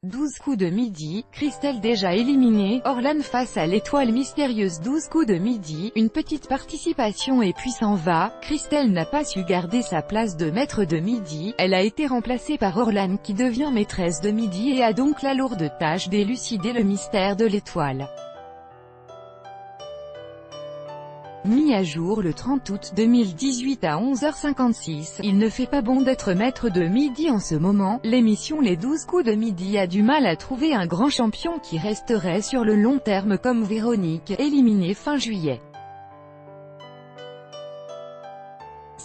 12 coups de midi, Christelle déjà éliminée, Orlan face à l'étoile mystérieuse. 12 coups de midi, une petite participation et puis s'en va. Christelle n'a pas su garder sa place de maître de midi, elle a été remplacée par Orlan qui devient maîtresse de midi et a donc la lourde tâche d'élucider le mystère de l'étoile. Mis à jour le 30 août 2018 à 11h56, il ne fait pas bon d'être maître de midi en ce moment. L'émission Les 12 coups de midi a du mal à trouver un grand champion qui resterait sur le long terme comme Véronique, éliminée fin juillet.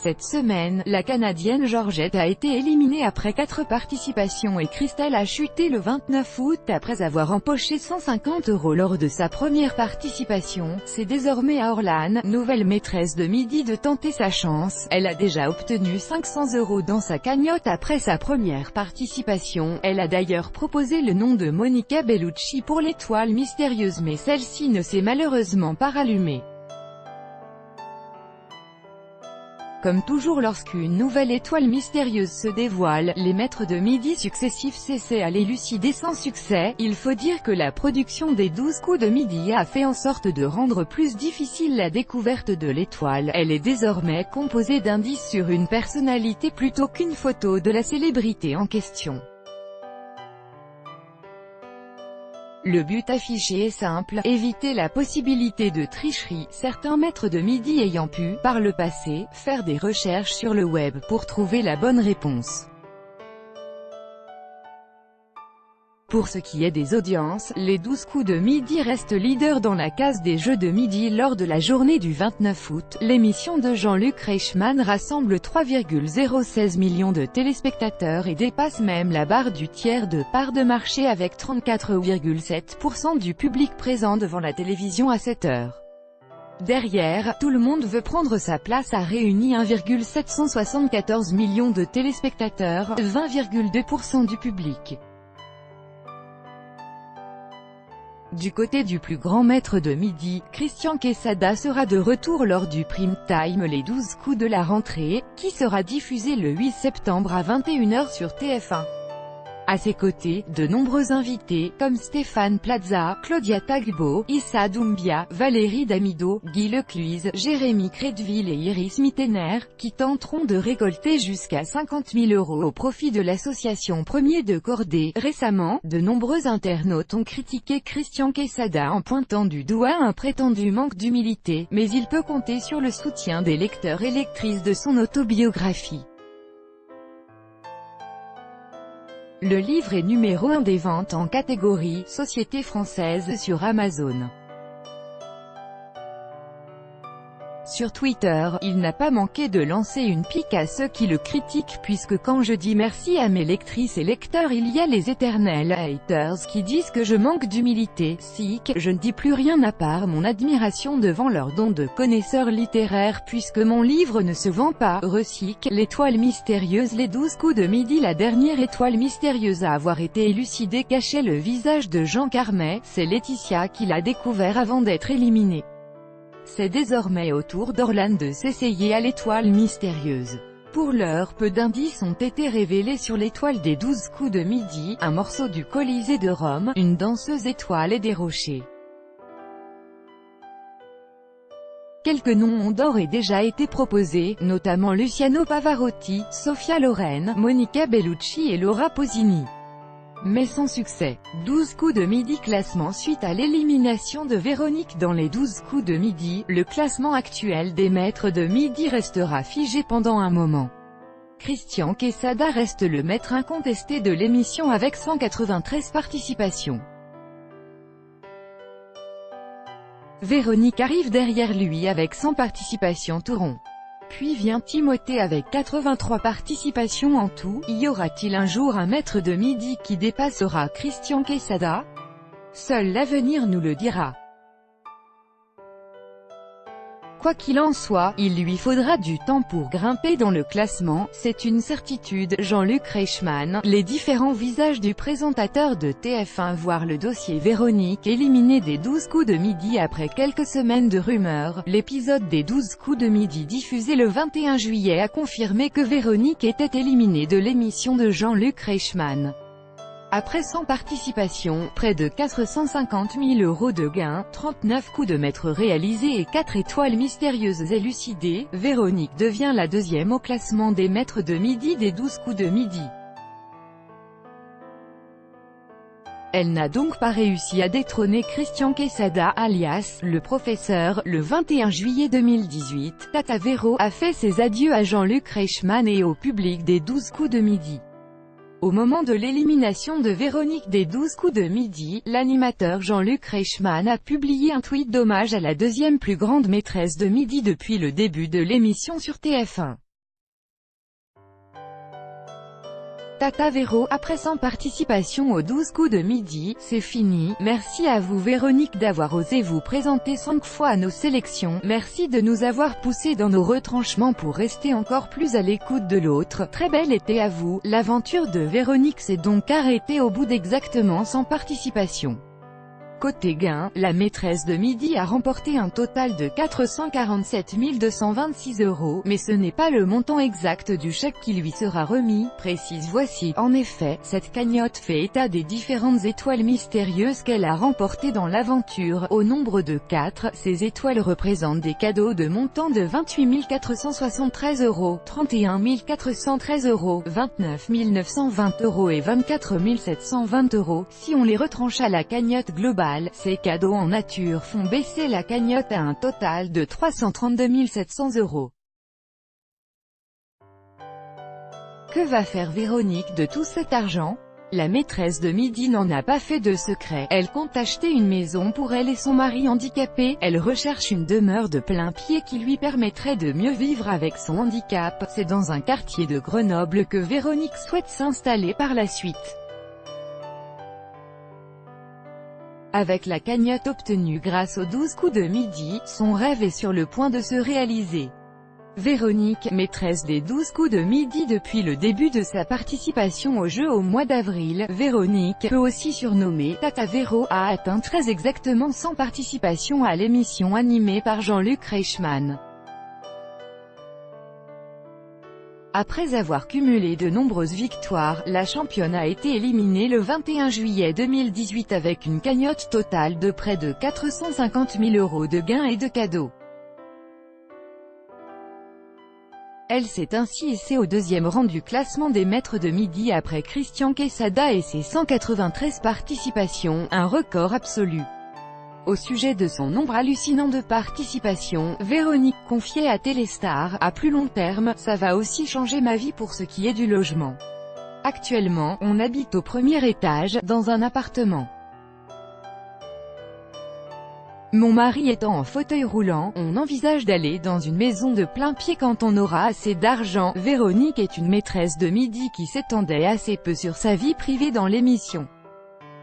Cette semaine, la Canadienne Georgette a été éliminée après 4 participations et Christelle a chuté le 29 août après avoir empoché 150 € lors de sa première participation. C'est désormais à Orlan, nouvelle maîtresse de midi, de tenter sa chance. Elle a déjà obtenu 500 € dans sa cagnotte après sa première participation. Elle a d'ailleurs proposé le nom de Monica Bellucci pour l'étoile mystérieuse, mais celle-ci ne s'est malheureusement pas rallumée. Comme toujours lorsqu'une nouvelle étoile mystérieuse se dévoile, les maîtres de midi successifs s'essaient à l'élucider sans succès. Il faut dire que la production des 12 coups de midi a fait en sorte de rendre plus difficile la découverte de l'étoile. Elle est désormais composée d'indices sur une personnalité plutôt qu'une photo de la célébrité en question. Le but affiché est simple, éviter la possibilité de tricherie, certains maîtres de midi ayant pu, par le passé, faire des recherches sur le web pour trouver la bonne réponse. Pour ce qui est des audiences, les 12 coups de midi restent leaders dans la case des jeux de midi lors de la journée du 29 août. L'émission de Jean-Luc Reichmann rassemble 3,016 millions de téléspectateurs et dépasse même la barre du tiers de part de marché avec 34,7% du public présent devant la télévision à 7 heures. Derrière, Tout le monde veut prendre sa place a réuni 1,774 millions de téléspectateurs, 20,2% du public. Du côté du plus grand maître de midi, Christian Quesada sera de retour lors du prime time Les 12 coups de la rentrée, qui sera diffusé le 8 septembre à 21 h sur TF1. À ses côtés, de nombreux invités, comme Stéphane Plaza, Claudia Tagbo, Issa Doumbia, Valérie Damido, Guy Lecluise, Jérémy Crédville et Iris Mittener, qui tenteront de récolter jusqu'à 50 000 € au profit de l'association Premier de Cordée. Récemment, de nombreux internautes ont critiqué Christian Quesada en pointant du doigt un prétendu manque d'humilité, mais il peut compter sur le soutien des lecteurs et lectrices de son autobiographie. Le livre est numéro 1 des ventes en catégorie « Société française » sur Amazon. Sur Twitter, il n'a pas manqué de lancer une pique à ceux qui le critiquent puisque quand je dis merci à mes lectrices et lecteurs, il y a les éternels haters qui disent que je manque d'humilité. Sick, je ne dis plus rien à part mon admiration devant leur don de connaisseurs littéraires puisque mon livre ne se vend pas. Recyc, l'étoile mystérieuse. Les 12 coups de midi. La dernière étoile mystérieuse à avoir été élucidée cachait le visage de Jean Carmet. C'est Laetitia qui l'a découvert avant d'être éliminée. C'est désormais au tour d'Orlan de s'essayer à l'étoile mystérieuse. Pour l'heure, peu d'indices ont été révélés sur l'étoile des 12 coups de midi, un morceau du Colisée de Rome, une danseuse étoile et des rochers. Quelques noms ont d'ores et déjà été proposés, notamment Luciano Pavarotti, Sophia Loren, Monica Bellucci et Laura Pausini. Mais sans succès. 12 coups de midi. Classement. Suite à l'élimination de Véronique dans les 12 coups de midi, le classement actuel des maîtres de midi restera figé pendant un moment. Christian Quesada reste le maître incontesté de l'émission avec 193 participations. Véronique arrive derrière lui avec 100 participations tout rond. Puis vient Timothée avec 83 participations en tout. Y aura-t-il un jour un maître de midi qui dépassera Christian Quesada? Seul l'avenir nous le dira. Quoi qu'il en soit, il lui faudra du temps pour grimper dans le classement, c'est une certitude. Jean-Luc Reichmann, les différents visages du présentateur de TF1 voire le dossier Véronique éliminé des 12 coups de midi après quelques semaines de rumeurs. L'épisode des 12 coups de midi diffusé le 21 juillet a confirmé que Véronique était éliminée de l'émission de Jean-Luc Reichmann. Après 100 participations, près de 450 000 € de gains, 39 coups de maître réalisés et 4 étoiles mystérieuses élucidées, Véronique devient la deuxième au classement des maîtres de midi des 12 coups de midi. Elle n'a donc pas réussi à détrôner Christian Quesada alias le professeur. Le 21 juillet 2018, Tata Véro a fait ses adieux à Jean-Luc Reichmann et au public des 12 coups de midi. Au moment de l'élimination de Véronique des 12 coups de midi, l'animateur Jean-Luc Reichmann a publié un tweet d'hommage à la deuxième plus grande maîtresse de midi depuis le début de l'émission sur TF1. Tata Véro, après 100 participations aux 12 coups de midi, c'est fini. Merci à vous Véronique d'avoir osé vous présenter 5 fois à nos sélections. Merci de nous avoir poussés dans nos retranchements pour rester encore plus à l'écoute de l'autre. Très bel été à vous. L'aventure de Véronique s'est donc arrêtée au bout d'exactement 100 participations. Côté gain, la maîtresse de midi a remporté un total de 447 226 €, mais ce n'est pas le montant exact du chèque qui lui sera remis, précise Voici. En effet, cette cagnotte fait état des différentes étoiles mystérieuses qu'elle a remportées dans l'aventure, au nombre de 4. Ces étoiles représentent des cadeaux de montant de 28 473 €, 31 413 €, 29 920 € et 24 720 €. Si on les retranche à la cagnotte globale, ces cadeaux en nature font baisser la cagnotte à un total de 332 700 €. Que va faire Véronique de tout cet argent? La maîtresse de midi n'en a pas fait de secret. Elle compte acheter une maison pour elle et son mari handicapé. Elle recherche une demeure de plein pied qui lui permettrait de mieux vivre avec son handicap. C'est dans un quartier de Grenoble que Véronique souhaite s'installer par la suite. Avec la cagnotte obtenue grâce aux 12 coups de midi, son rêve est sur le point de se réaliser. Véronique, maîtresse des 12 coups de midi depuis le début de sa participation au jeu au mois d'avril, Véronique, peu aussi surnommée Tata Véro, a atteint très exactement 100 participations à l'émission animée par Jean-Luc Reichmann. Après avoir cumulé de nombreuses victoires, la championne a été éliminée le 21 juillet 2018 avec une cagnotte totale de près de 450 000 € de gains et de cadeaux. Elle s'est ainsi hissée au deuxième rang du classement des maîtres de midi après Christian Quesada et ses 193 participations, un record absolu. Au sujet de son nombre hallucinant de participations, Véronique confiait à Téléstar, à plus long terme, ça va aussi changer ma vie pour ce qui est du logement. Actuellement, on habite au premier étage, dans un appartement. Mon mari étant en fauteuil roulant, on envisage d'aller dans une maison de plein pied quand on aura assez d'argent. Véronique est une maîtresse de midi qui s'étendait assez peu sur sa vie privée dans l'émission.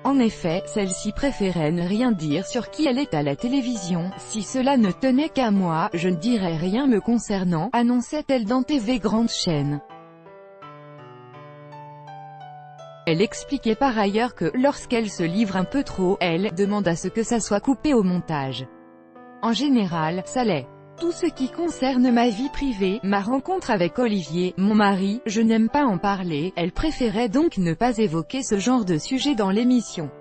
En effet, celle-ci préférait ne rien dire sur qui elle est à la télévision. Si cela ne tenait qu'à moi, je ne dirais rien me concernant, annonçait-elle dans TV Grande Chaîne. Elle expliquait par ailleurs que, lorsqu'elle se livre un peu trop, elle demande à ce que ça soit coupé au montage. En général, ça l'est. Tout ce qui concerne ma vie privée, ma rencontre avec Olivier, mon mari, je n'aime pas en parler. Elle préférait donc ne pas évoquer ce genre de sujet dans l'émission.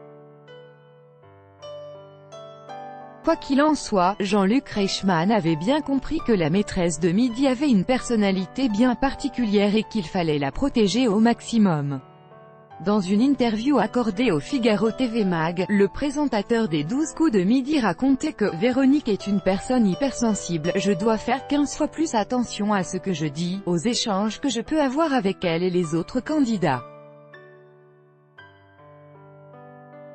Quoi qu'il en soit, Jean-Luc Reichmann avait bien compris que la maîtresse de midi avait une personnalité bien particulière et qu'il fallait la protéger au maximum. Dans une interview accordée au Figaro TV Mag, le présentateur des 12 coups de midi racontait que « Véronique est une personne hypersensible, je dois faire 15 fois plus attention à ce que je dis, aux échanges que je peux avoir avec elle et les autres candidats.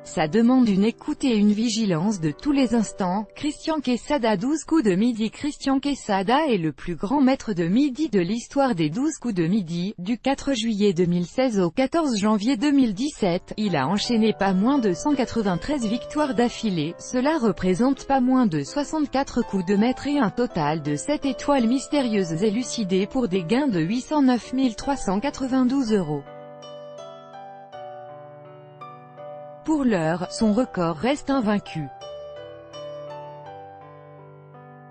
Ça demande une écoute et une vigilance de tous les instants. » Christian Quesada 12 coups de midi. Christian Quesada est le plus grand maître de midi de l'histoire des 12 coups de midi. Du 4 juillet 2016 au 14 janvier 2017, il a enchaîné pas moins de 193 victoires d'affilée. Cela représente pas moins de 64 coups de maître et un total de 7 étoiles mystérieuses élucidées pour des gains de 809 392 €. Pour l'heure, son record reste invaincu.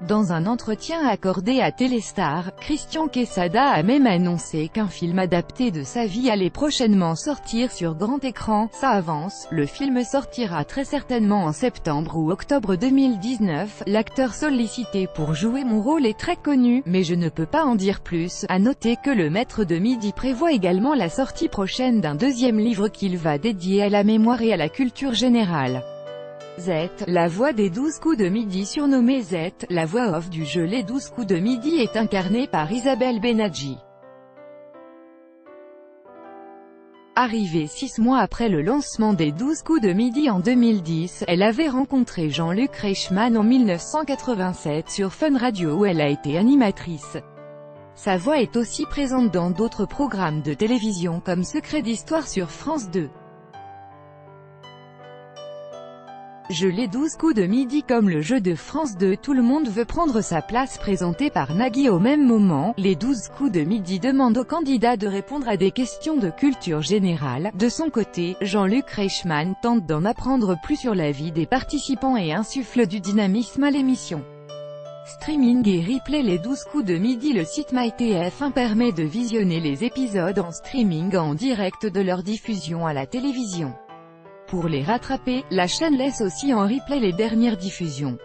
Dans un entretien accordé à Téléstar, Christian Quesada a même annoncé qu'un film adapté de sa vie allait prochainement sortir sur grand écran. Ça avance, le film sortira très certainement en septembre ou octobre 2019. L'acteur sollicité pour jouer mon rôle est très connu, mais je ne peux pas en dire plus. À noter que le Maître de Midi prévoit également la sortie prochaine d'un deuxième livre qu'il va dédier à la mémoire et à la culture générale. Z, la voix des 12 coups de midi. Surnommée Z, la voix off du jeu Les 12 coups de midi est incarnée par Isabelle Benadji. Arrivée 6 mois après le lancement des 12 coups de midi en 2010, elle avait rencontré Jean-Luc Reichmann en 1987 sur Fun Radio où elle a été animatrice. Sa voix est aussi présente dans d'autres programmes de télévision comme Secret d'Histoire sur France 2. Jeu Les 12 coups de midi. Comme le jeu de France 2 Tout le monde veut prendre sa place présenté par Nagui au même moment, Les 12 coups de midi demande aux candidats de répondre à des questions de culture générale. De son côté, Jean-Luc Reichmann tente d'en apprendre plus sur la vie des participants et insuffle du dynamisme à l'émission. Streaming et replay. Les 12 coups de midi. Le site MyTF1 permet de visionner les épisodes en streaming en direct de leur diffusion à la télévision. Pour les rattraper, la chaîne laisse aussi en replay les dernières diffusions.